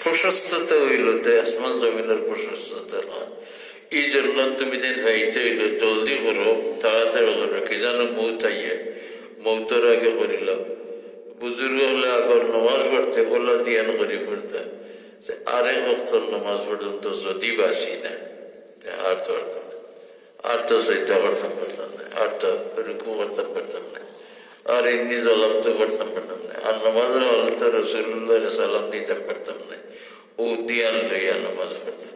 প্রশস্ততা হইল তো আসমান জমিনের প্রশস্ততা না। এই জন্য তুমি দিন ভাইতে হইল জলদি করো, তাড়াতাড়ি করো, কি জানো মৌত আইয়ে, মৌতের আগে করিল। বুজুর্গ হলে আগর নমাজ পড়তে ওলা দিয়ান করি পড়তে, আরেক বক্তর নমাজ পর্যন্ত যদি বাসি না আর তো পারতাম না, আর তো সৈতা করতাম পারতাম না, আর তো রুকু করতাম পারতাম না, আর এমনি জলাম তো করতাম পারতাম না, আর নমাজের হলে তো রসুল্লাহ সালাম দিতাম পারতাম না, ও দিয়ান লইয়া নমাজ পড়তাম।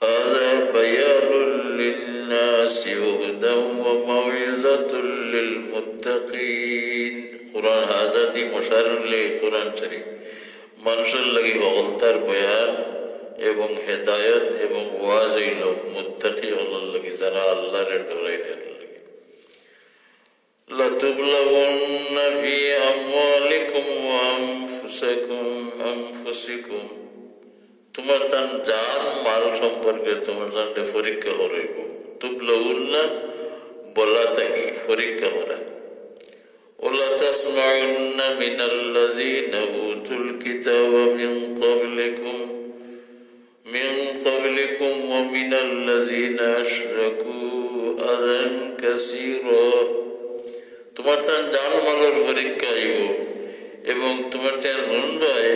هذا بيان للناس وهدى وموعظة للمتقين। قرآن هذا دي مشار لقرآن شريف মানুষের লাগি অগলতার বয়ান এবং হেদায়ত এবং ওয়াজ হইল মুত্তাকি হলার লাগি, যারা আল্লাহর ডরাইলের লাগি। লাতুবলাউন্না ফি আমওয়ালিকুম ওয়া আনফুসিকুম, তোমার তান জান মাল সম্পর্কে তোমার জানলে পরীক্ষা করাইব। তুবলাউন্না বলা থাকি পরীক্ষা করা। ওলা তাসমাউন্না মিনাল্লাযীনা উতুল কিতাবা মিন ক্বাবলিকুম ওয়া মিনাল্লাযীনা আশরাকু আযান কাসীরা, তোমার তান জান মালের পরীক্ষা আইব এবং তোমার তান হুনবাই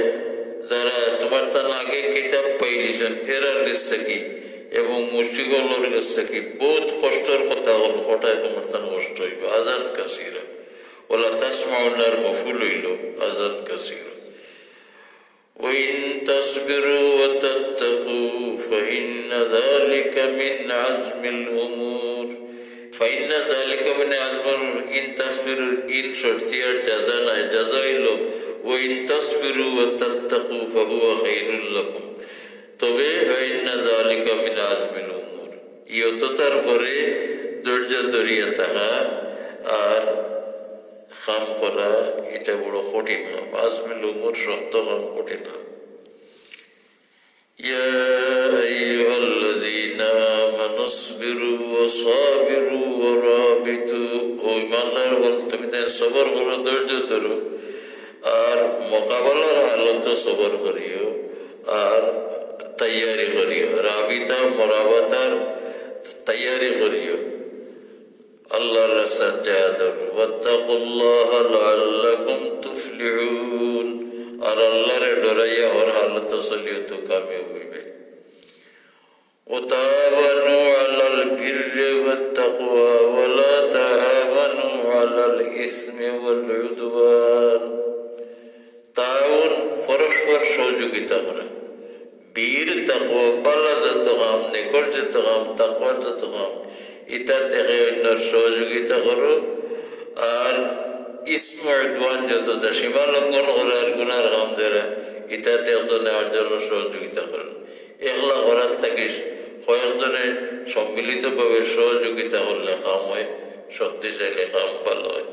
যারা তোমার তান আগে কিতাব পাইলিছেন এরার কাছ থেকে এবং মুশরিকদের কাছ থেকে বহুত কষ্টের কথা হল, হঠাৎ তোমার তান কষ্ট হইব। আযান কাসীরা, ওলা তাসমাউনার মফুল হইল আযান কাসীরা। وإن تصبروا وتتقوا فإن ذلك من عزم الأمور। فإن ذلك من عزم الأمور। إن تصبروا إن شرطية جزانا جزائل وإن تصبروا وتتقوا فهو خير لكم। তবে وإن ذلك من عزم الأمور, ইয়ততার পরে ধৈর্য ধরিয়া থাকা আর কাম করা এটা বড় কঠিন কাম। আজমিল উমর শক্ত কাম, কঠিন কাম। ইয়া আইয়ুহাল্লাযীনা আমানু ইসবিরু ওয়া সাবিরু ওয়া রাবিতু, ও ঈমানদার হল তুমি সবর করো, ধৈর্য ধরো আর মোকাবেলার হালতে সবর করিও আর তৈয়ারি করিও। রাবিতা মুরাবাতার তৈয়ারি করিও, আল্লাহর রাস্তায় জিহাদ। ওয়াত্তাকুল্লাহ লাআল্লাকুম তুফলিহুন, আর আল্লাহরে ডরাইয়া হর হালত চলিও তো কামিয়াব হইবে। ওয়াতাওয়ানু আলাল বিররি ওয়াত তাকওয়া ওয়া লা তাআওয়ানু আলাল ইসমি ওয়াল উদওয়ান। তাআউন পরস্পর সহযোগিতা করা, বীর তাকওয়া বালা যত কাম, নিকট যত কাম, তাকওয়ার যত কাম, এটা থেকে অন্যর সহযোগিতা করো। আর ইসমুদ্ওয়ান যত সীমা লঙ্ঘন করার গুনার কাম যারা, এটাতে একজনে আরেকজনের সহযোগিতা করেন। একলা করার থাকিস কয়েকজনে সম্মিলিতভাবে সহযোগিতা করলে কাম হয়, শক্তিশালী কাম ভালো হয়।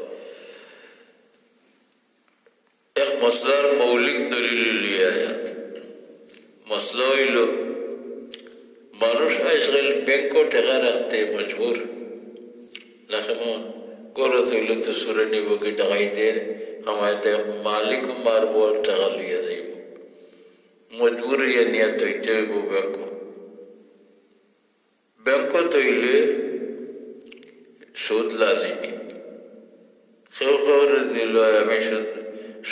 এক মশলার মৌলিক দলিল লিয়ে আয়াত। মশলা হইল মানুষ আজকাল ব্যাংক টাকা রাখতে মজবুর না, কেমন গরত হইল তো সুরে নিব কি টাকাইতে আমাতে মালিক মারব টাকা লিয়ে যাইব, মজবুর ইয়ে নিয়ে তৈতে হইব ব্যাংক। ব্যাংক তৈলে সুদ লাজিমি। কেউ খবর দিল আমি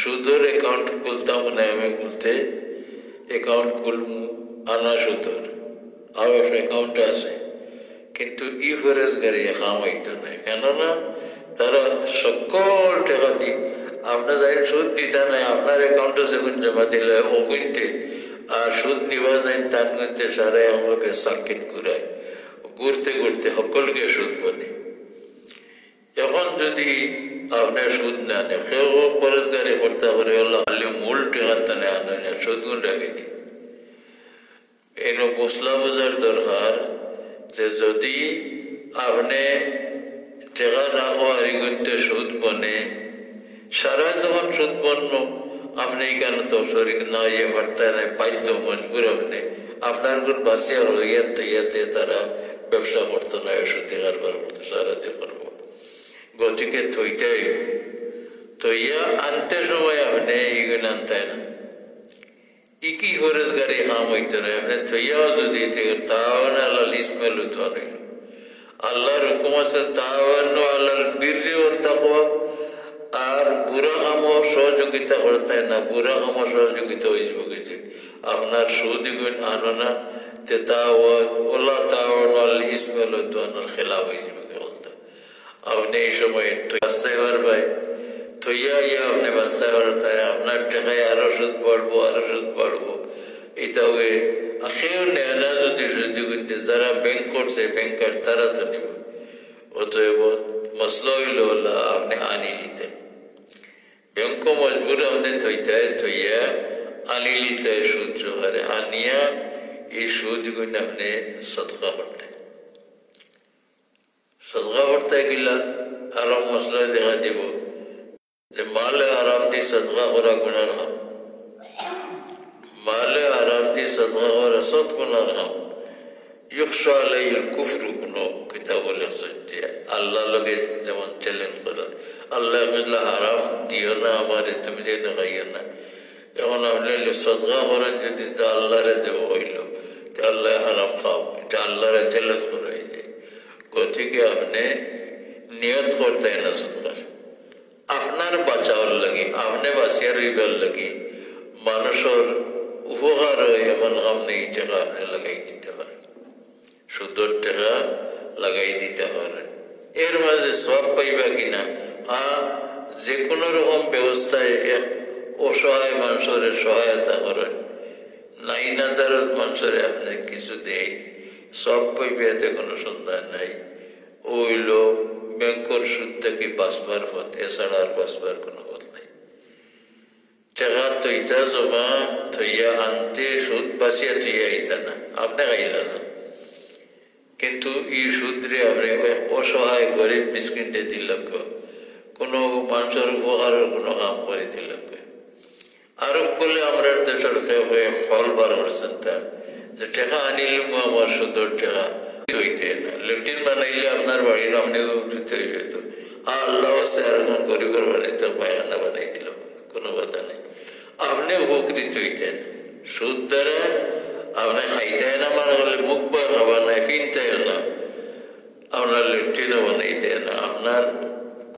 সুদের অ্যাকাউন্ট খুলতাম না, আমি খুলতে অ্যাকাউন্ট খুলমু আনা সুদর আর অ্যাকাউন্ট আছে, কিন্তু ই ফরেজ গাড়ি কাম হইতো না। কেননা তারা সকল টাকা দি আপনার যাই সুদ দিতে নাই, আপনার অ্যাকাউন্টে যখন জমা দিলে ও কিনতে আর সুদ নিবা যায় তার কিনতে সারা আমাকে সাক্ষিৎ ঘুরায়, ঘুরতে ঘুরতে সকলকে সুদ বলে। এখন যদি আপনার সুদ না নেয়, কেউ ফরেজ গাড়ি করতে পারে হলো খালি মূল টাকা তানে আনে না, সুদ গুণ রাখে দিই। এনো মশলা বোঝার দরকার যে যদি আপনি টাকা না হওয়ার গুনতে সুদ বনে, সারা যখন সুদ বন্য আপনি এখানে তো শরীর না ইয়ে পারতে নাই, বাধ্য মজবুর আপনি আপনার গুণ বাঁচিয়া ইয়াতে ইয়াতে তারা ব্যবসা করতো না, সুতি কারবার করতো, সারাতে করবো। গতিকে থইতে তৈয়া আনতে সময় আপনি করে আনতায় না ইকি ফরেজগারি হাম হইতো না আপনি থইয়াও যদি তাওয়ান আল্লাহ ইসমাইল হইতো আনিল আল্লাহর হুকুম আছে তাওয়ান আল্লাহর বীর্য ও তাকওয়া আর বুড়া কামও সহযোগিতা করতে না বুড়া কামও সহযোগিতা হয়ে যাবে যে আপনার সৌদি গুণ আনো না তে ওলা তাওয়ান ইসমাইল হইতো আনার খেলা হয়ে যাবে বলতে আপনি এই সময় বাচ্চাইবার ভাই থইয়া ইয়া আপনি বাচ্চাইবার তাই আপনার টাকায় আরো সুদ বাড়বো এটা হয়ে আখেও নেয় না যদি সহযোগিতা যারা ব্যাংক করছে ব্যাংকার তারা তো নিব অতএব মসলা হইল আপনি আনি নিতে ব্যাংক মজবুর আমাদের থইয়া আনি নিতে সুদ জোহারে আনিয়া এই সুদ গুণ আপনি সদকা করতে গেলা আরো মশলা দেখা দিব যে মালে আরাম দি সদকা করা গুনার হাম মালে আরাম দি সদকা করা সৎ গুনার হাম ইউকশা আলাইহিল কুফরু কোনো কিতাব লেখছে আল্লাহ লগে যেমন চ্যালেঞ্জ করা আল্লাহ বুঝলা হারাম দিও না আমারে তুমি যে না খাইও না এখন আপনি সদকা করেন যদি আল্লাহরে দেব হইল তো আল্লাহ হারাম খাও এটা আল্লাহরে চ্যালেঞ্জ করা হয়ে যায় গতিকে আপনি নিয়ত করতে না সদকার আপনার বাঁচাওয়ার লাগে আপনি বাঁচিয়ে রইবার লাগে মানুষের উপকার হয় এমন কাম নেই টাকা আপনি লাগাই দিতে পারেন সুদর টাকা লাগাই দিতে পারেন এর মাঝে সব পাইবা কিনা যে কোনো রকম ব্যবস্থায় এক অসহায় মানুষের সহায়তা করেন নাই না তার মানুষের আপনি কিছু দেয় সব পাইবে এতে কোনো সন্দেহ নাই ওইল ব্যাংকর সুদ থেকে বাঁচবার পথ এছাড়া আর বাঁচবার কোনো পথ নাই টাকা তৈতা জমা থইয়া আনতে সুদ বাঁচিয়া থইয়া আইতা না আপনি খাইলা না কিন্তু এই সুদরে আপনি অসহায় গরিব মিসকিনটে দিল কোনো মানুষের উপকারের কোনো কাম করে দিল আরোপ করলে আমরা দেশের হয়ে ফল বার করছেন তার যে টাকা আনিলাম আমার সুদর টাকা হইতে না লেফটিন বানাইলে আপনার বাড়ির আপনি উপকৃত হয়ে যেত আল্লাহ আর কোন গরিবের বানাইতে পায়খানা বানাই দিল কোনো কথা নেই আপনি উপকৃত হইতেন সুদ দ্বারা আপনি খাইতে না মানে হলে মুখ বা খাবার নাই ফিনতে না আপনার লেফটিনও বানাইতে না আপনার